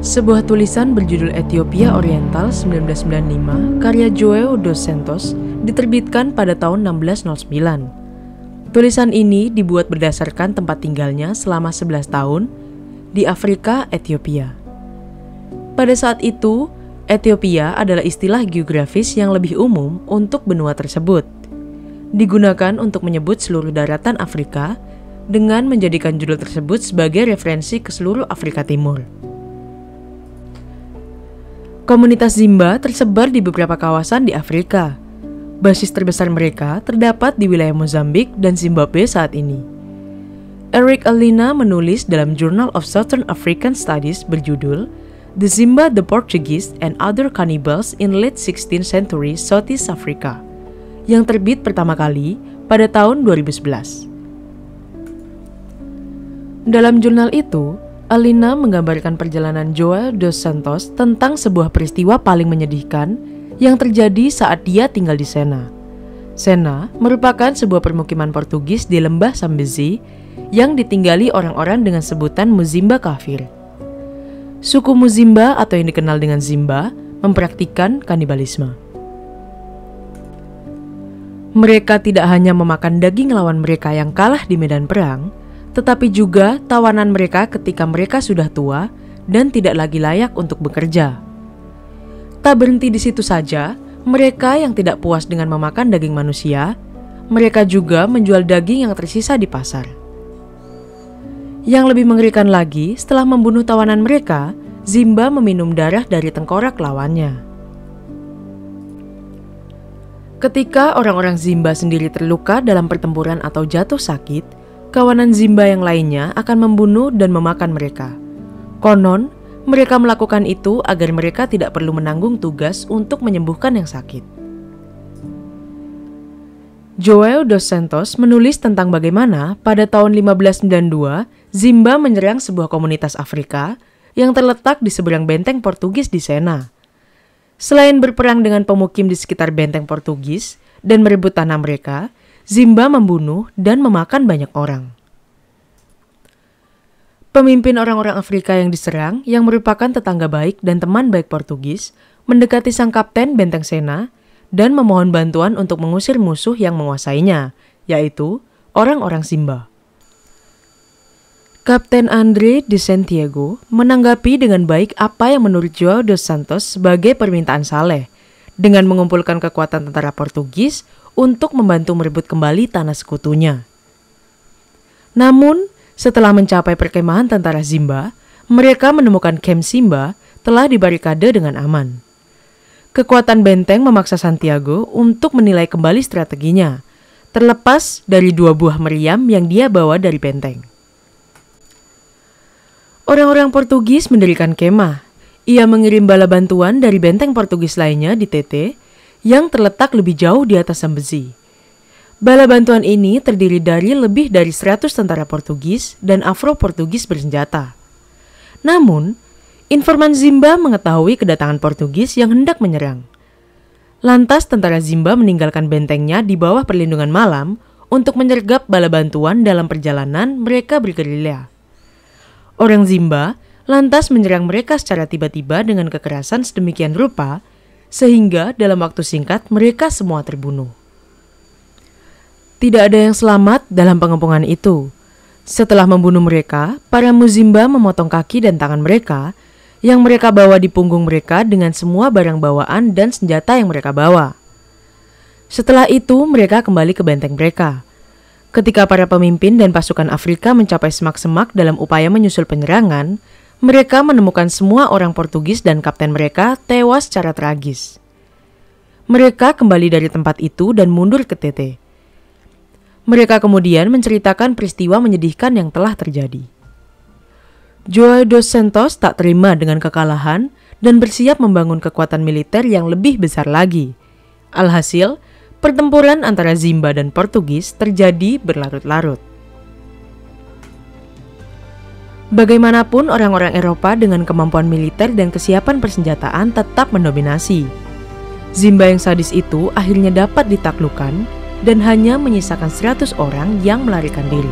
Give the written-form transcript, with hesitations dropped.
Sebuah tulisan berjudul Ethiopia Oriental 1995 karya João dos Santos diterbitkan pada tahun 1609. Tulisan ini dibuat berdasarkan tempat tinggalnya selama 11 tahun di Afrika, Ethiopia. Pada saat itu, Ethiopia adalah istilah geografis yang lebih umum untuk benua tersebut. Digunakan untuk menyebut seluruh daratan Afrika dengan menjadikan judul tersebut sebagai referensi ke seluruh Afrika Timur. Komunitas Zimba tersebar di beberapa kawasan di Afrika. Basis terbesar mereka terdapat di wilayah Mozambik dan Zimbabwe saat ini. Eric Alina menulis dalam Journal of Southern African Studies berjudul The Zimba, the Portuguese, and Other Cannibals in Late 16th Century Southeast Africa, yang terbit pertama kali pada tahun 2011. Dalam jurnal itu, Alina menggambarkan perjalanan João dos Santos tentang sebuah peristiwa paling menyedihkan yang terjadi saat dia tinggal di Sena. Sena merupakan sebuah permukiman Portugis di lembah Zambezi yang ditinggali orang-orang dengan sebutan Muzimba kafir. Suku Muzimba atau yang dikenal dengan Zimba mempraktikkan kanibalisme. Mereka tidak hanya memakan daging lawan mereka yang kalah di medan perang, tetapi juga tawanan mereka ketika mereka sudah tua dan tidak lagi layak untuk bekerja. Tak berhenti di situ saja, mereka yang tidak puas dengan memakan daging manusia, mereka juga menjual daging yang tersisa di pasar. Yang lebih mengerikan lagi, setelah membunuh tawanan mereka, Zimba meminum darah dari tengkorak lawannya. Ketika orang-orang Zimba sendiri terluka dalam pertempuran atau jatuh sakit, kawanan Zimba yang lainnya akan membunuh dan memakan mereka. Konon, mereka melakukan itu agar mereka tidak perlu menanggung tugas untuk menyembuhkan yang sakit. João dos Santos menulis tentang bagaimana pada tahun 1592 Zimba menyerang sebuah komunitas Afrika yang terletak di seberang benteng Portugis di Sena. Selain berperang dengan pemukim di sekitar benteng Portugis dan merebut tanah mereka, Zimba membunuh dan memakan banyak orang. Pemimpin orang-orang Afrika yang diserang, yang merupakan tetangga baik dan teman baik Portugis, mendekati sang kapten benteng Sena dan memohon bantuan untuk mengusir musuh yang menguasainya, yaitu orang-orang Zimba. Kapten André de Santiago menanggapi dengan baik apa yang menurut João dos Santos sebagai permintaan saleh, dengan mengumpulkan kekuatan tentara Portugis untuk membantu merebut kembali tanah sekutunya. Namun, setelah mencapai perkemahan tentara Zimba, mereka menemukan kamp Zimba telah dibarikade dengan aman. Kekuatan benteng memaksa Santiago untuk menilai kembali strateginya, terlepas dari 2 buah meriam yang dia bawa dari benteng. Orang-orang Portugis mendirikan kemah. Ia mengirim bala bantuan dari benteng Portugis lainnya di Tete, yang terletak lebih jauh di atas Zambezi. Bala bantuan ini terdiri dari lebih dari 100 tentara Portugis dan Afro-Portugis bersenjata. Namun, informan Zimba mengetahui kedatangan Portugis yang hendak menyerang. Lantas tentara Zimba meninggalkan bentengnya di bawah perlindungan malam untuk menyergap bala bantuan dalam perjalanan mereka bergerilya. Orang Zimba lantas menyerang mereka secara tiba-tiba dengan kekerasan sedemikian rupa, sehingga dalam waktu singkat mereka semua terbunuh. Tidak ada yang selamat dalam pengepungan itu. Setelah membunuh mereka, para Muzimba memotong kaki dan tangan mereka, yang mereka bawa di punggung mereka dengan semua barang bawaan dan senjata yang mereka bawa. Setelah itu mereka kembali ke benteng mereka. Ketika para pemimpin dan pasukan Afrika mencapai semak-semak dalam upaya menyusul penyerangan, mereka menemukan semua orang Portugis dan kapten mereka tewas secara tragis. Mereka kembali dari tempat itu dan mundur ke Tete. Mereka kemudian menceritakan peristiwa menyedihkan yang telah terjadi. João dos Santos tak terima dengan kekalahan dan bersiap membangun kekuatan militer yang lebih besar lagi. Alhasil, pertempuran antara Zimba dan Portugis terjadi berlarut-larut. Bagaimanapun orang-orang Eropa dengan kemampuan militer dan kesiapan persenjataan tetap mendominasi. Zimba yang sadis itu akhirnya dapat ditaklukkan dan hanya menyisakan 100 orang yang melarikan diri.